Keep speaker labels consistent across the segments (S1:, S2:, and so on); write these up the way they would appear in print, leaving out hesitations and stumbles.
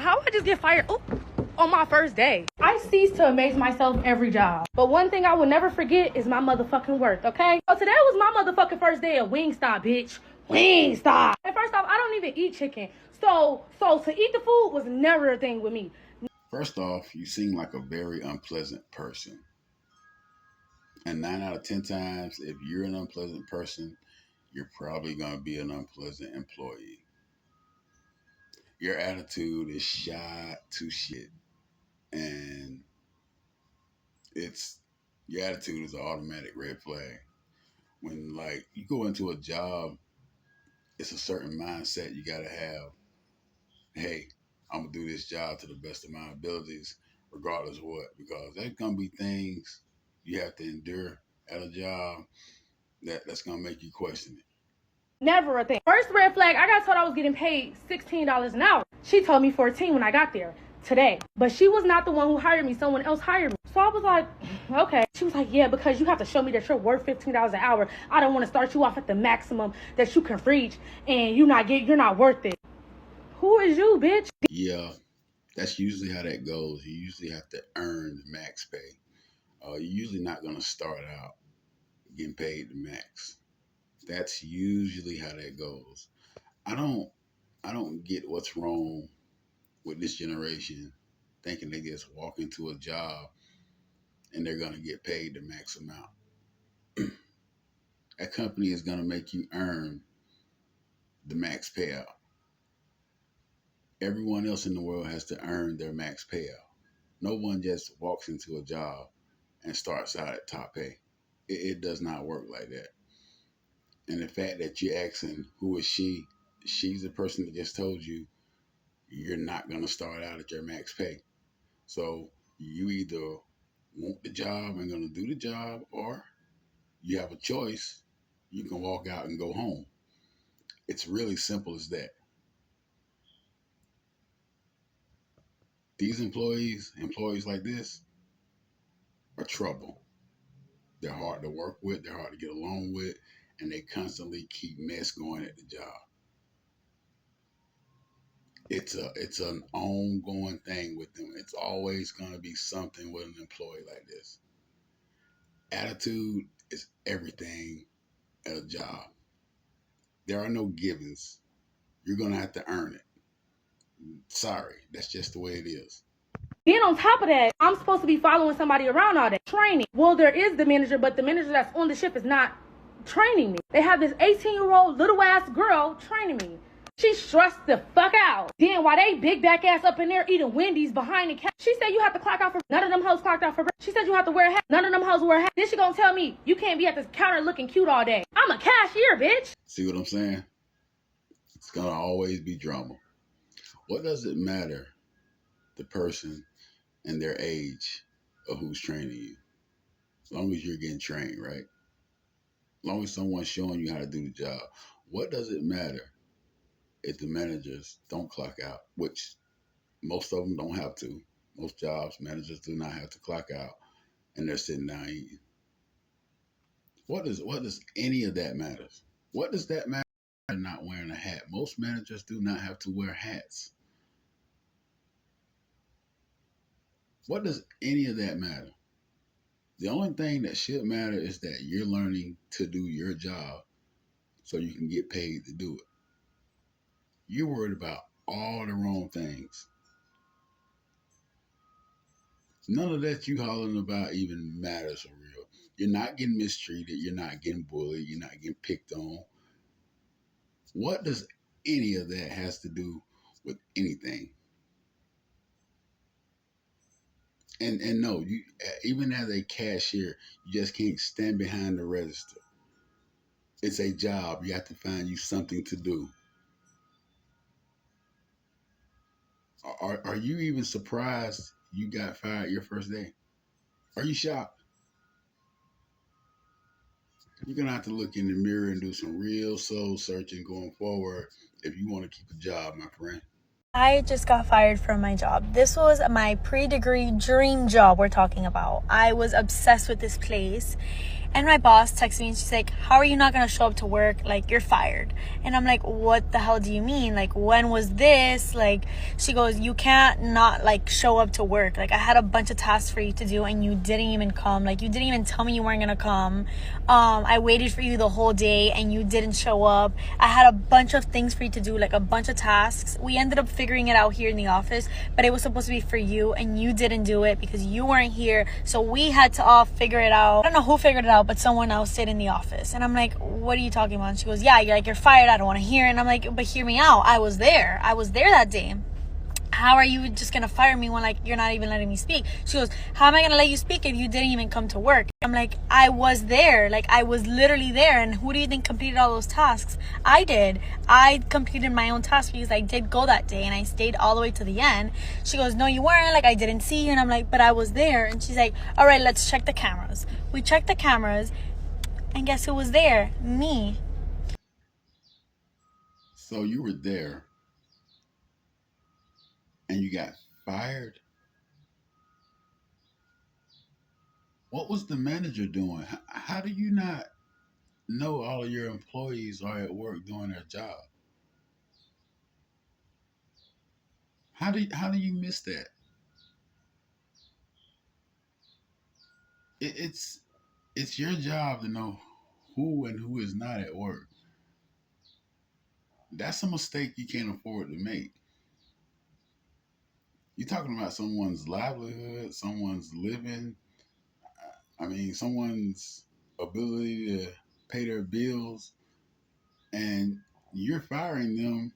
S1: How would I just get fired on my first day? I cease to amaze myself every job. But one thing I will never forget is my motherfucking worth, okay? So today was my motherfucking first day at Wingstop, bitch. Wingstop. And first off, I don't even eat chicken. So to eat the food was never a thing with me.
S2: First off, you seem like a very unpleasant person. And 9 out of 10 times, if you're an unpleasant person, you're probably going to be an unpleasant employee. Your attitude is shot to shit. And your attitude is an automatic red flag. When like you go into a job, it's a certain mindset you got to have. Hey, I'm going to do this job to the best of my abilities, regardless of what, because there's going to be things you have to endure at a job that's going to make you question it.
S1: Never a thing. First red flag, I got told I was getting paid $16 an hour. She told me 14 when I got there today. But she was not the one who hired me. Someone else hired me. So I was like, okay. She was like, yeah, because you have to show me that you're worth $15 an hour. I don't want to start you off at the maximum that you can reach and you're not worth it. Who is you, bitch?
S2: Yeah, that's usually how that goes. You usually have to earn the max pay. You're usually not going to start out getting paid the max. That's usually how that goes. I don't get what's wrong with this generation thinking they just walk into a job and they're going to get paid the max amount. That company is going to make you earn the max payout. Everyone else in the world has to earn their max payout. No one just walks into a job and starts out at top pay. It does not work like that. And the fact that you're asking who is she, she's the person that just told you you're not going to start out at your max pay. So you either want the job and going to do the job, or you have a choice. You can walk out and go home. It's really simple as that. These employees like this are trouble. They're hard to work with. They're hard to get along with. And they constantly keep mess going at the job. It's an ongoing thing with them. It's always going to be something with an employee like this. Attitude is everything at a job. There are no givens. You're going to have to earn it. Sorry, that's just the way it is.
S1: Then on top of that, I'm supposed to be following somebody around all day, training. Well, there is the manager, but the manager that's on the ship is not training me. They have this 18-year-old little ass girl training me. She stressed the fuck out. Then while they big back ass up in there eating Wendy's behind the counter, she said you have to clock out for, none of them hoes clocked out for break. She said you have to wear a hat. None of them hoes wear a hat. Then she gonna tell me you can't be at the counter looking cute all day. I'm a cashier, bitch.
S2: See what I'm saying? It's gonna always be drama. What does it matter, the person and their age of who's training you? As long as you're getting trained, right? As long as someone's showing you how to do the job. What does it matter if the managers don't clock out, which most of them don't have to. Most jobs, managers do not have to clock out, and they're sitting down eating. What does any of that matter? What does that matter not wearing a hat? Most managers do not have to wear hats. What does any of that matter? The only thing that should matter is that you're learning to do your job so you can get paid to do it. You're worried about all the wrong things. None of that you hollering about even matters for real. You're not getting mistreated. You're not getting bullied. You're not getting picked on. What does any of that has to do with anything? And no, you even as a cashier, you just can't stand behind the register. It's a job. You have to find you something to do. Are you even surprised you got fired your first day? Are you shocked? You're going to have to look in the mirror and do some real soul searching going forward if you want to keep a job, my friend.
S3: I just got fired from my job. This was my pre-degree dream job we're talking about. I was obsessed with this place. And my boss texts me and she's like, how are you not going to show up to work? Like, you're fired. And I'm like, what the hell do you mean? Like, when was this? Like, she goes, you can't not like show up to work. Like, I had a bunch of tasks for you to do and you didn't even come. Like, you didn't even tell me you weren't going to come. I waited for you the whole day and you didn't show up. I had a bunch of things for you to do, like a bunch of tasks. We ended up figuring it out here in the office, but it was supposed to be for you and you didn't do it because you weren't here. So we had to all figure it out. I don't know who figured it out, but someone else did in the office. And I'm like, what are you talking about? And she goes, yeah, you're fired. I don't want to hear it. And I'm like, but hear me out. I was there that day. How are you just gonna fire me when like you're not even letting me speak? She goes, how am I gonna let you speak if you didn't even come to work? I'm like, I was there. Like, I was literally there. And who do you think completed all those tasks? I did. I completed my own tasks because I did go that day and I stayed all the way to the end. She goes, no, you weren't. Like, I didn't see you. And I'm like, but I was there. And she's like, all right, let's check the cameras. We checked the cameras and guess who was there? Me.
S2: So you were there and you got fired? What was the manager doing? How do you not know all of your employees are at work doing their job? How do you miss that? It's your job to know who and who is not at work. That's a mistake you can't afford to make. You're talking about someone's livelihood, someone's living, someone's ability to pay their bills, and you're firing them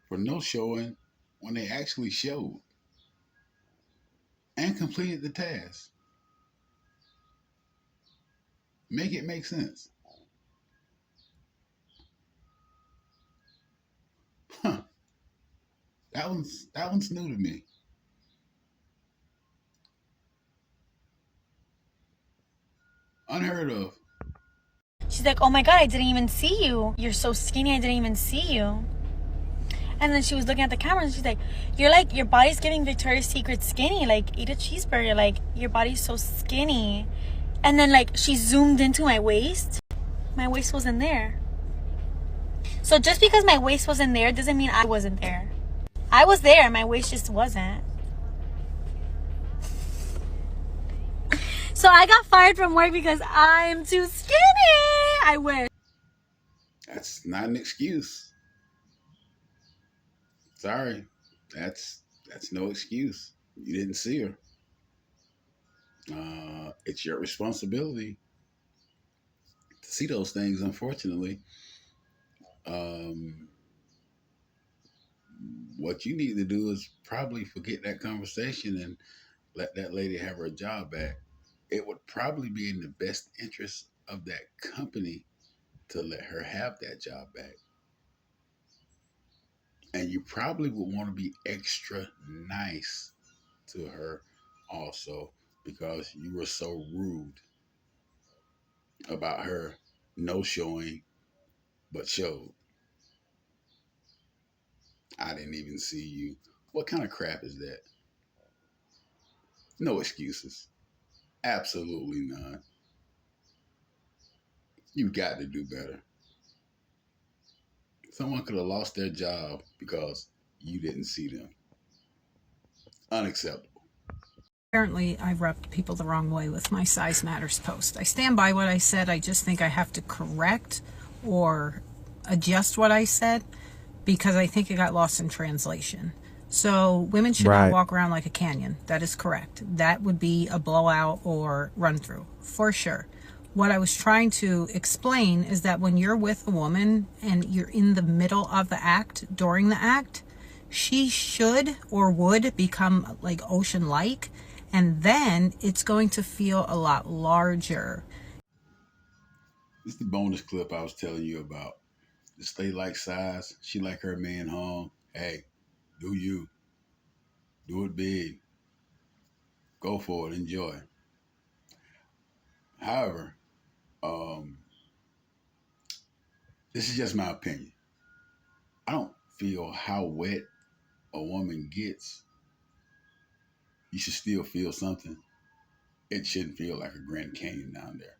S2: for no showing when they actually showed and completed the task. Make it make sense. Huh. That one's new to me. Unheard of.
S3: She's like, oh my God, I didn't even see you. You're so skinny, I didn't even see you. And then she was looking at the camera and she's like, your body's giving Victoria's Secret skinny. Like, eat a cheeseburger. Like, your body's so skinny. And then, like, she zoomed into my waist. My waist wasn't there. So just because my waist wasn't there doesn't mean I wasn't there. I was there. My waist just wasn't. So I got fired from work because I'm too skinny. I wish.
S2: That's not an excuse. Sorry. That's no excuse. You didn't see her. It's your responsibility to see those things, unfortunately. Um, what you need to do is probably forget that conversation and let that lady have her job back. It would probably be in the best interest of that company to let her have that job back. And you probably would want to be extra nice to her also because you were so rude about her no showing but showed. I didn't even see you. What kind of crap is that? No excuses. Absolutely none. You got to do better. Someone could have lost their job because you didn't see them. Unacceptable.
S4: Apparently, I rubbed people the wrong way with my Size Matters post. I stand by what I said. I just think I have to correct or adjust what I said because I think it got lost in translation. So women should not walk around like a canyon. That is correct. That would be a blowout or run through for sure. What I was trying to explain is that when you're with a woman and you're in the middle of the act, during the act, she should or would become like ocean-like, and then it's going to feel a lot larger.
S2: This is the bonus clip I was telling you about. The stay like size. She like her man hung. Hey, do you. Do it big. Go for it. Enjoy. However, this is just my opinion. I don't feel how wet a woman gets. You should still feel something. it shouldn't feel like a Grand Canyon down there.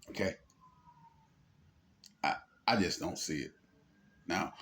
S2: Okay? I just don't see it. Now,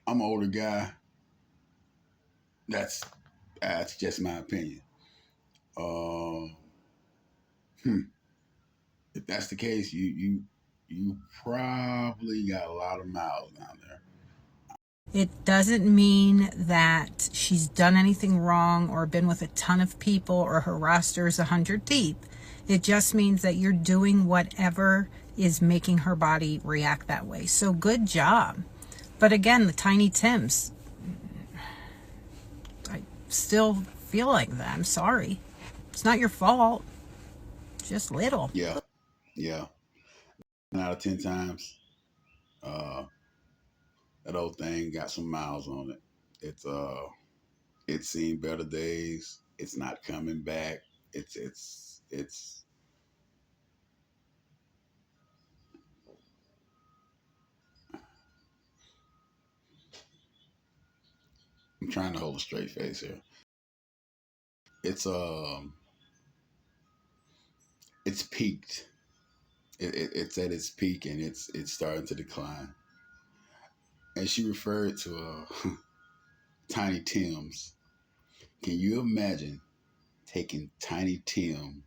S2: I'm an older guy. That's just my opinion. Um, if that's the case, you probably got a lot of miles down there.
S4: It doesn't mean that she's done anything wrong or been with a ton of people or her roster is 100 deep. It just means that you're doing whatever is making her body react that way. So good job. But again, the Tiny Tims, I still feel like that. I'm sorry. It's not your fault. It's just little.
S2: Yeah. 9 out of 10 times, that old thing got some miles on it. It's seen better days. It's not coming back. It's I'm trying to hold a straight face here. It's peaked. It's at its peak, and it's starting to decline. And she referred to Tiny Tim's. Can you imagine taking Tiny Tim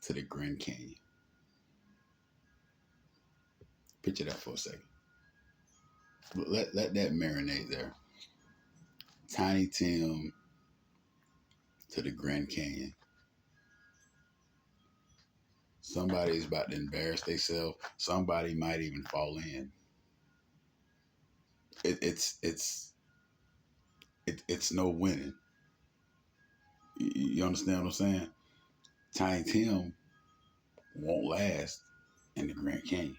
S2: to the Grand Canyon? Picture that for a second. Let that marinate there. Tiny Tim to the Grand Canyon. Somebody's about to embarrass themselves. Somebody might even fall in. It's no winning. You understand what I'm saying? Tiny Tim won't last in the Grand Canyon.